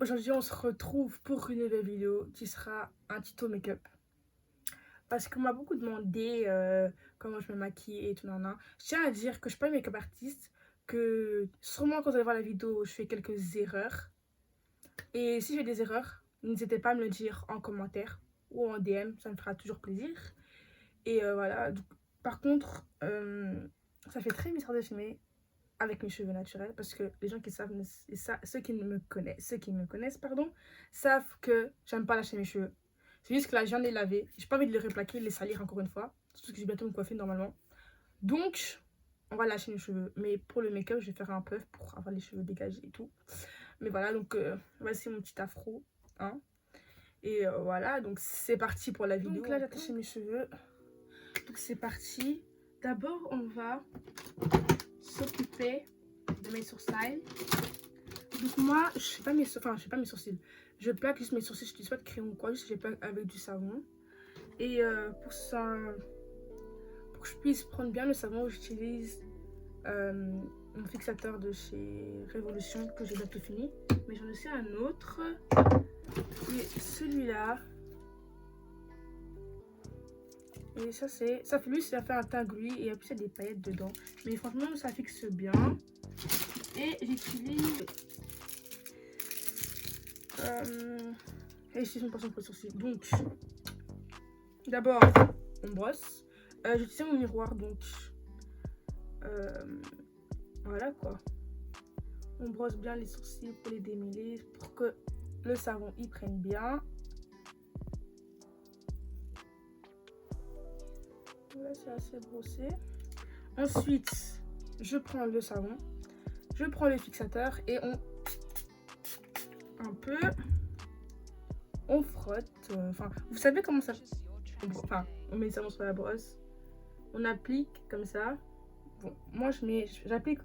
Aujourd'hui on se retrouve pour une nouvelle vidéo qui sera un tuto make-up. Parce qu'on m'a beaucoup demandé comment je me maquille et tout. Je tiens à dire que je suis pas une make-up artiste, que sûrement quand vous allez voir la vidéo je fais quelques erreurs. Et si j'ai des erreurs, n'hésitez pas à me le dire en commentaire ou en DM, ça me fera toujours plaisir. Et voilà, donc, par contre, ça fait très bizarre de filmer avec mes cheveux naturels, parce que les gens qui savent, ceux qui me connaissent, pardon, savent que j'aime pas lâcher mes cheveux. C'est juste que là, je viens de les laver. J'ai pas envie de les replaquer, de les salir encore une fois. Surtout que je vais bientôt me coiffer normalement. Donc, on va lâcher les cheveux. Mais pour le make-up, je vais faire un puff pour avoir les cheveux dégagés et tout. Mais voilà, donc voici mon petit afro. Hein. Et voilà, donc c'est parti pour la vidéo. Donc là, j'ai attaché mes cheveux. Donc c'est parti. D'abord, on va s'occuper de mes sourcils. Donc moi, je fais pas mes sourcils. Je plaque juste mes sourcils. Je n'utilise pas de crayon ou quoi. Juste je plaque avec du savon. Et pour que je puisse prendre bien le savon, j'utilise mon fixateur de chez Révolution que j'ai bientôt fini. Mais j'en ai aussi un autre. Et celui-là. Et ça fait lui, ça fait un teint gris et puis il y a des paillettes dedans. Mais franchement, ça fixe bien. Et j'utilise mon poisson pour les sourcils. Donc, d'abord, on brosse. J'utilise mon miroir, donc voilà quoi. On brosse bien les sourcils pour les démêler, pour que le savon y prenne bien. Là, c'est assez brossé. Ensuite, je prends le savon, je prends le fixateur et on frotte. Enfin, vous savez comment ça. Enfin, on met le savon sur la brosse, on applique comme ça. Bon, moi j'applique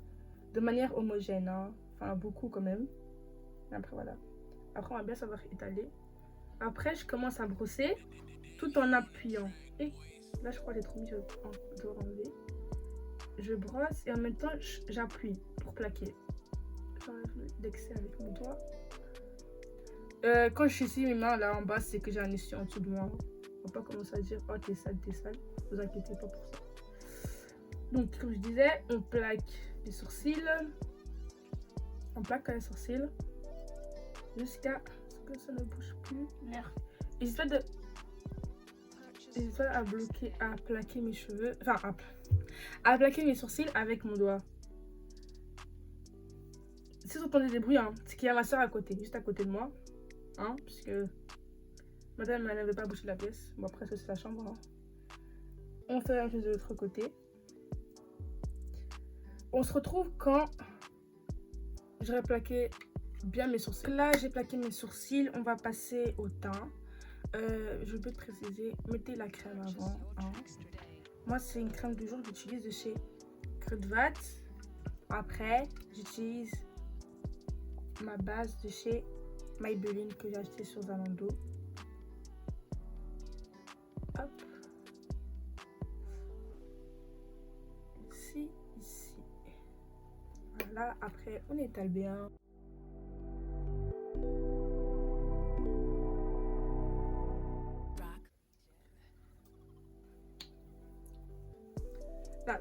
de manière homogène, hein. Enfin beaucoup quand même. Et après voilà. Après on va bien savoir étaler. Après je commence à brosser tout en appuyant. Et là je crois que j'ai trop mis, je dois enlever. Je brosse et en même temps j'appuie pour plaquer. J'enlève l'excès avec mon doigt. Quand je suis ici, mes mains là en bas, c'est que j'ai un essuie en dessous de moi. On va pas commencer à dire oh t'es sale, vous inquiétez pas pour ça. Donc comme je disais, on plaque les sourcils. On plaque les sourcils jusqu'à ce que ça ne bouge plus. Merde. N'hésite pas à plaquer mes cheveux. Enfin à plaquer mes sourcils avec mon doigt. Si vous entendez des bruits, hein, c'est qu'il y a ma soeur à côté, juste à côté de moi. Hein, parce que madame elle n'avait pas bouché la pièce. Bon après ça c'est la chambre. Hein. On fait la même chose de l'autre côté. On se retrouve quand j'aurai plaqué bien mes sourcils. Là j'ai plaqué mes sourcils, on va passer au teint. Je peux te préciser, mettez la crème avant. Hein. Moi c'est une crème du jour que j'utilise de chez Kruidvat. Après j'utilise ma base de chez Maybelline que j'ai acheté sur Zalando. Hop. Ici. Voilà, après on étale bien.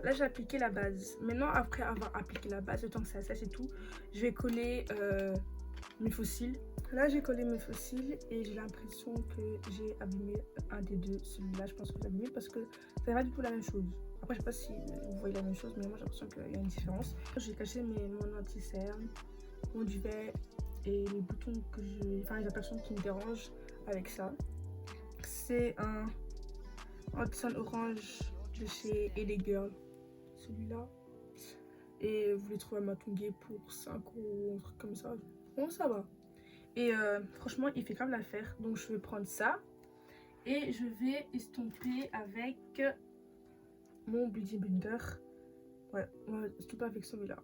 Là j'ai appliqué la base. Maintenant après avoir appliqué la base, le temps que ça sèche et tout, je vais coller mes faux cils. Là j'ai collé mes faux cils et j'ai l'impression que j'ai abîmé un des deux. Celui-là je pense que j'ai abîmé parce que ça n'est pas du tout la même chose. Après je sais pas si vous voyez la même chose, mais moi j'ai l'impression qu'il y a une différence. J'ai caché mon anti-cerne, mon duvet et les boutons que les impressions qui me dérangent avec ça. C'est un anti-cerne orange de chez LA Girl, celui-là, et vous les trouvez à Matungué pour 5 € ou un truc comme ça. Bon ça va, et franchement il fait grave l'affaire. Donc je vais prendre ça et je vais estomper avec mon Beauty Blender. Ouais, on va estomper avec celui-là.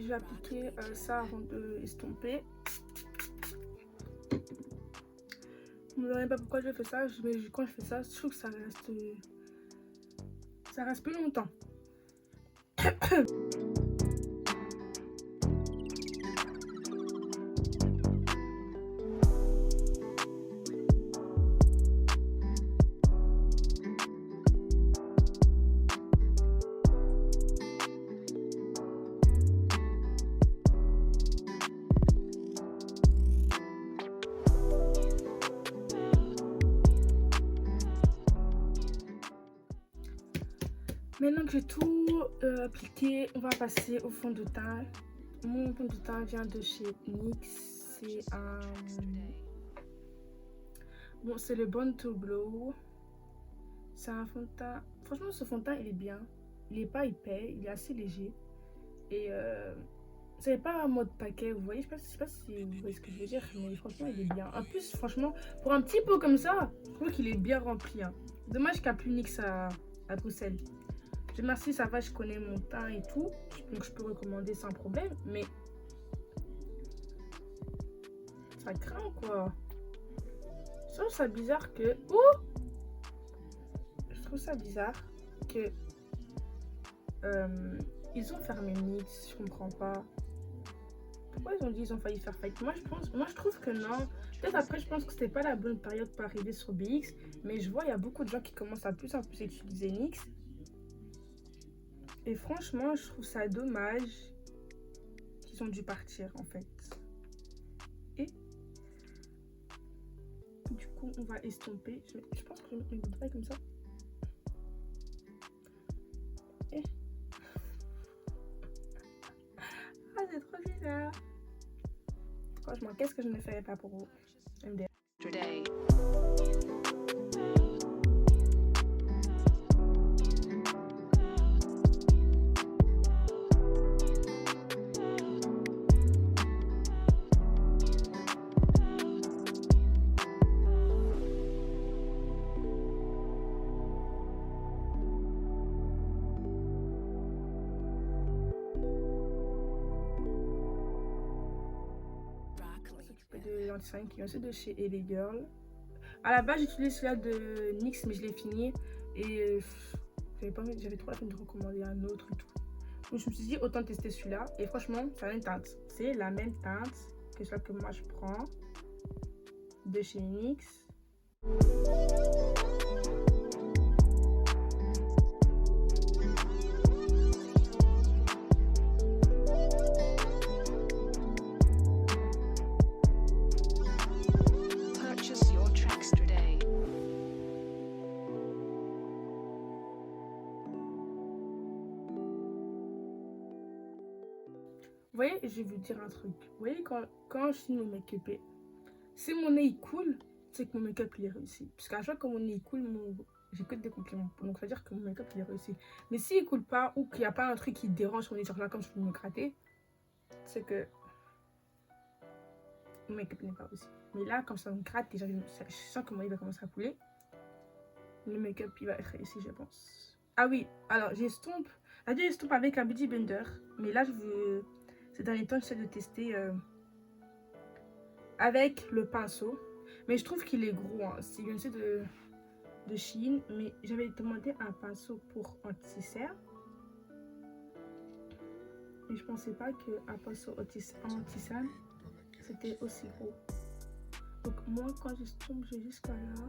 vais appliquer ça avant de estomper. Je ne me demandez pas pourquoi je fais ça, mais quand je fais ça, je trouve que ça reste plus longtemps. Maintenant que j'ai tout appliqué, on va passer au fond de teint. Mon fond de teint vient de chez NYX. C'est un... Bon, c'est le Born to Glow. C'est un fond de teint... Franchement, ce fond de teint, il est bien. Il est pas épais, il est assez léger. Et c'est pas un mode paquet, vous voyez. Je sais pas si vous voyez ce que je veux dire, mais franchement, il est bien. En plus, franchement, pour un petit pot comme ça, je trouve qu'il est bien rempli. Hein. Dommage qu'il n'y a plus NYX à Bruxelles. Merci, ça va, je connais mon teint et tout, donc je peux recommander sans problème, mais ça craint quoi. Je trouve ça bizarre que... Je trouve ça bizarre que ils ont fermé NYX, je comprends pas. Pourquoi ils ont dit qu'ils ont failli faire faillite? Moi je trouve que non. Peut-être après je pense que c'était pas la bonne période pour arriver sur BX, mais je vois il y a beaucoup de gens qui commencent à plus en plus utiliser NYX. Et franchement, je trouve ça dommage qu'ils ont dû partir en fait. Et du coup, on va estomper. Je pense que je vais mettre mes gouttes d'oeil comme ça. Et... Ah, c'est trop bizarre. Franchement, qu'est-ce que je ne ferais pas pour vous? MDR. De l'anti-slime qui est aussi de chez LA Girl. À la base j'utilise celui-là de NYX mais je l'ai fini et j'avais trop la peine de recommander un autre et tout. Donc je me suis dit autant tester celui-là et franchement c'est la même teinte. C'est la même teinte que celle que moi je prends de chez NYX. Vous voyez, je vais vous dire un truc. Vous voyez, quand je finis mon make-up, si mon nez il coule, c'est que mon make-up il est réussi. Parce qu'à chaque fois que mon nez il coule, j'ai que des compliments. Donc ça veut dire que mon make-up il est réussi. Mais s'il coule pas ou qu'il n'y a pas un truc qui dérange mon nez, genre là comme je peux me gratter, c'est que mon make-up n'est pas réussi. Mais là, comme ça me gratte, déjà, je sens que mon nez va commencer à couler. Le make-up il va être réussi, je pense. Ah oui, alors j'estompe. J'estompe avec un Beauty Blender. Mais là, ces derniers temps, j'essaie de tester avec le pinceau. Mais je trouve qu'il est gros. Hein. C'est une série de Shein. Mais j'avais demandé un pinceau pour anti-cerne. Et je pensais pas qu'un pinceau anti-cerne, c'était aussi gros. Donc moi, quand j'estompe, je vais jusqu'à là.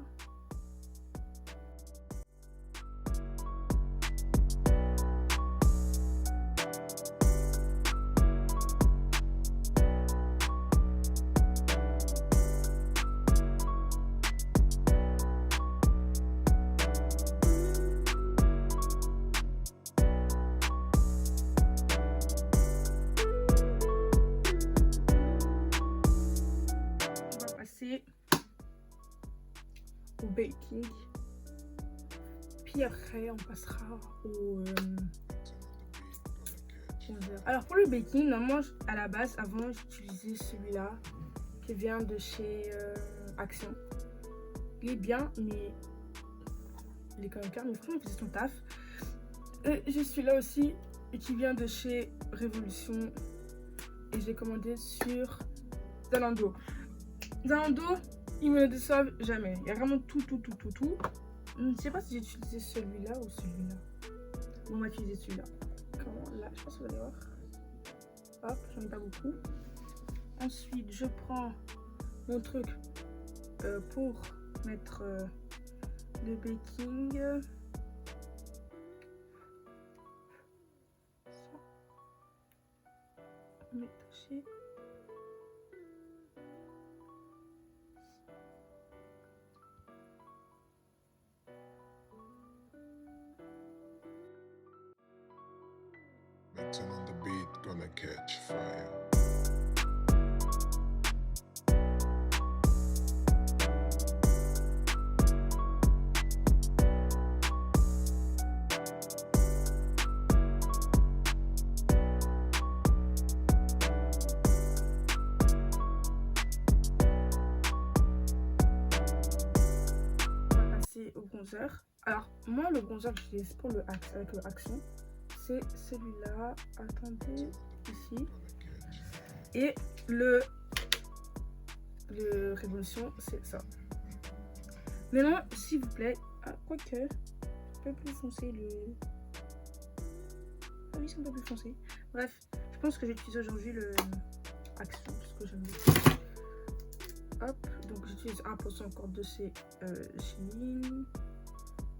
Au baking, puis après on passera au alors pour le baking, normalement à la base avant j'utilisais celui-là qui vient de chez Action. Il est bien mais il est quand même car, mais franchement il faisait son taf. J'ai celui-là aussi qui vient de chez Révolution. et je l'ai commandé sur Zalando. Zalando, ils me le déçoivent jamais. Il y a vraiment tout. Je ne sais pas si j'ai utilisé celui-là ou celui-là. On va utiliser celui-là. Comment là, je pense que vous allez voir. Hop, j'en ai pas beaucoup. Ensuite, je prends mon truc pour mettre le baking. Métacher. Mixing on the beat, gonna catch fire. Au bronzer. Alors moi le bronzer que j'utilise pour le axe avec le action c'est celui-là, attendez, ici, et le révolution c'est ça. Maintenant s'il vous plaît, quoique un peu plus foncé le, ah oui c'est un peu plus foncé, bref je pense que j'utilise aujourd'hui le action parce que j'aime beaucoup. Hop, donc j'utilise 1% encore de ces Shein.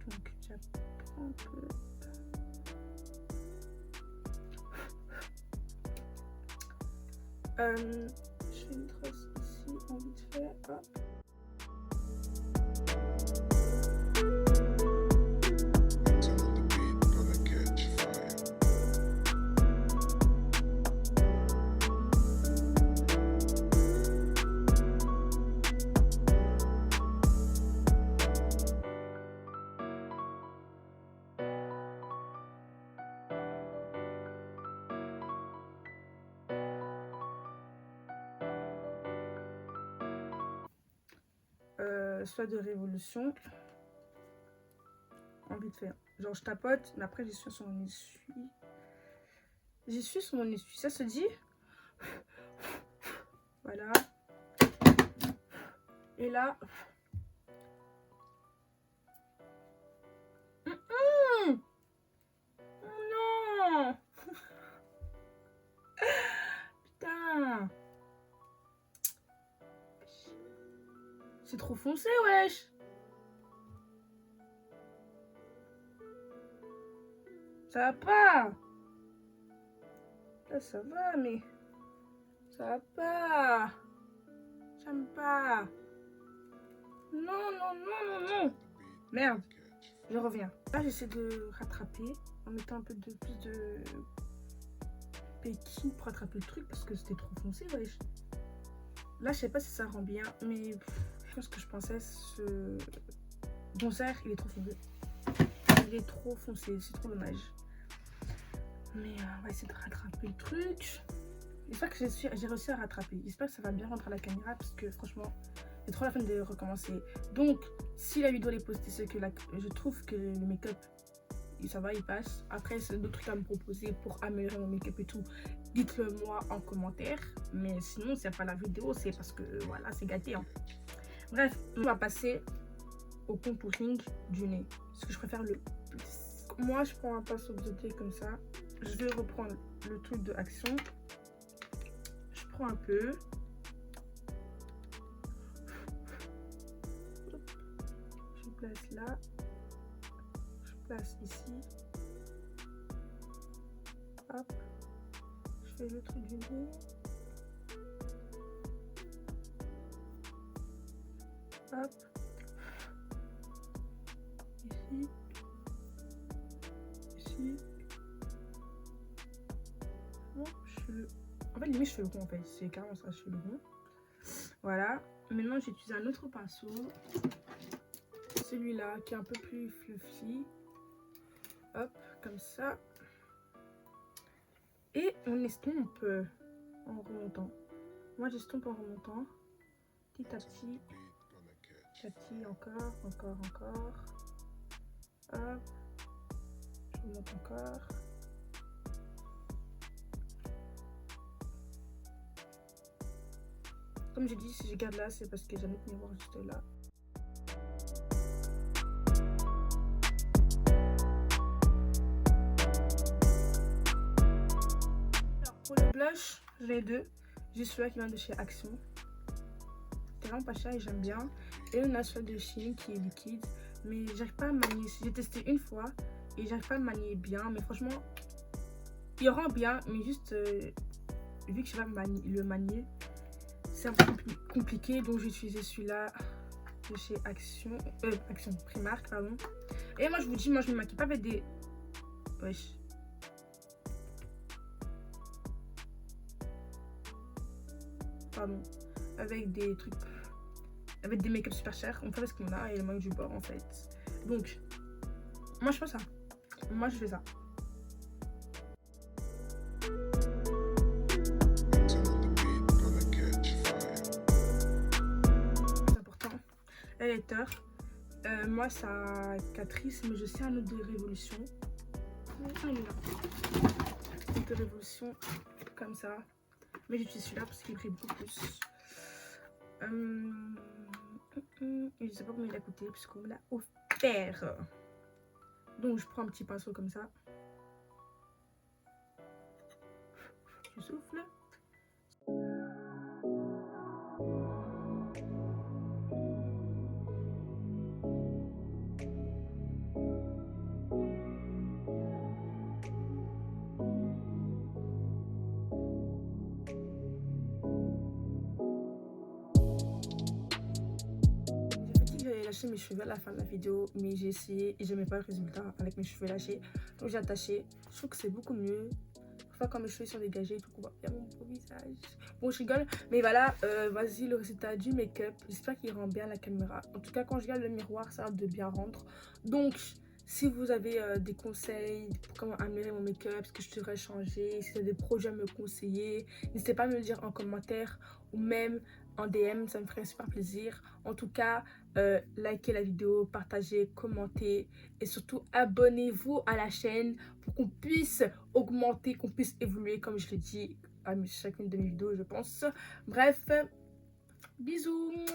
Donc j'apprends un peu. Je fais une trace ici en vite fait. Hop. Mixing on the beat, gonna catch fire. Soit de révolution en vite fait, genre je tapote mais après j'essuie sur mon essuie, ça se dit, voilà, et là non putain, c'est trop foncé wesh. Ça va pas. Là, ça va, mais ça va pas. J'aime pas. Non. Merde. Je reviens. Là, j'essaie de rattraper en mettant un peu de plus de baking pour rattraper le truc parce que c'était trop foncé, wesh. Là, je sais pas si ça rend bien, mais je pense que je pensais ce bronzer, il est trop foncé. Il est trop foncé, c'est trop dommage. Mais on va essayer de rattraper le truc. J'espère que j'ai réussi à rattraper. J'espère que ça va bien rentrer à la caméra parce que franchement, c'est trop la peine de recommencer. Donc, si la vidéo est postée, c'est que je trouve que le make-up, ça va, il passe. Après, c'est d'autres trucs à me proposer pour améliorer mon make-up et tout. Dites-le moi en commentaire. Mais sinon, si n'y a pas la vidéo, c'est parce que voilà, c'est gâté. Hein. Bref, on va passer au contouring du nez. Ce que je préfère le plus. Moi, je prends un pinceau de comme ça. Je vais reprendre le truc de action. Je prends un peu. Je place là. Je place ici. Hop. Je fais le truc du nez. Hop. Ici. Ici. Bon, en fait, limite, je fais le rond. En fait, c'est carrément ça, je fais le rond. Voilà. Maintenant, j'utilise un autre pinceau. Celui-là, qui est un peu plus fluffy. Hop, comme ça. Et on estompe en remontant. Moi, j'estompe en remontant. Petit à petit. Petit à petit, encore. Hop. Je remonte encore. Comme j'ai dit, si je garde là, c'est parce que j'ai un autre miroir juste là. Alors, pour le blush, j'en ai deux. J'ai celui-là qui vient de chez Action. C'est vraiment pas cher et j'aime bien. Et on a celui de Shein qui est liquide. Mais j'arrive pas à le manier. J'ai testé une fois et j'arrive pas à le manier bien. Mais franchement, il rend bien. Mais juste, vu que je vais le manier, c'est un peu compliqué. Donc j'ai utilisé celui-là de chez Action Primark, pardon. Et moi je vous dis, moi je me maquille pas avec des... Wesh. Pardon. Avec des trucs... Avec des make-up super chers. On fait ce qu'on a et le manque du bord en fait. Donc, moi je fais ça. Moi je fais ça. C'est important. Highlighter. Moi ça Catrice, mais je sais un autre de Révolution. Il est là. De Révolution, comme ça. Mais j'utilise celui-là parce qu'il brille beaucoup plus. Je sais pas combien il a coûté puisqu'on me l'a offert. Donc je prends un petit pinceau comme ça. Je souffle. J'allais lâcher mes cheveux à la fin de la vidéo, mais j'ai essayé et j'aimais pas le résultat avec mes cheveux lâchés, donc j'ai attaché. Je trouve que c'est beaucoup mieux. Parfois quand mes cheveux sont dégagés et tout, on voit bien mon beau visage. Bon, je rigole, mais voilà, vas-y, le résultat du make-up. J'espère qu'il rend bien la caméra. En tout cas, quand je regarde le miroir, ça a l'air de bien rendre. Donc si vous avez des conseils pour comment améliorer mon make-up, ce que je devrais changer, si vous avez des projets à me conseiller, n'hésitez pas à me le dire en commentaire ou même en DM, ça me ferait super plaisir. En tout cas, likez la vidéo, partagez, commentez et surtout abonnez-vous à la chaîne pour qu'on puisse augmenter, qu'on puisse évoluer comme je le dis à chacune de mes vidéos, je pense. Bref, bisous.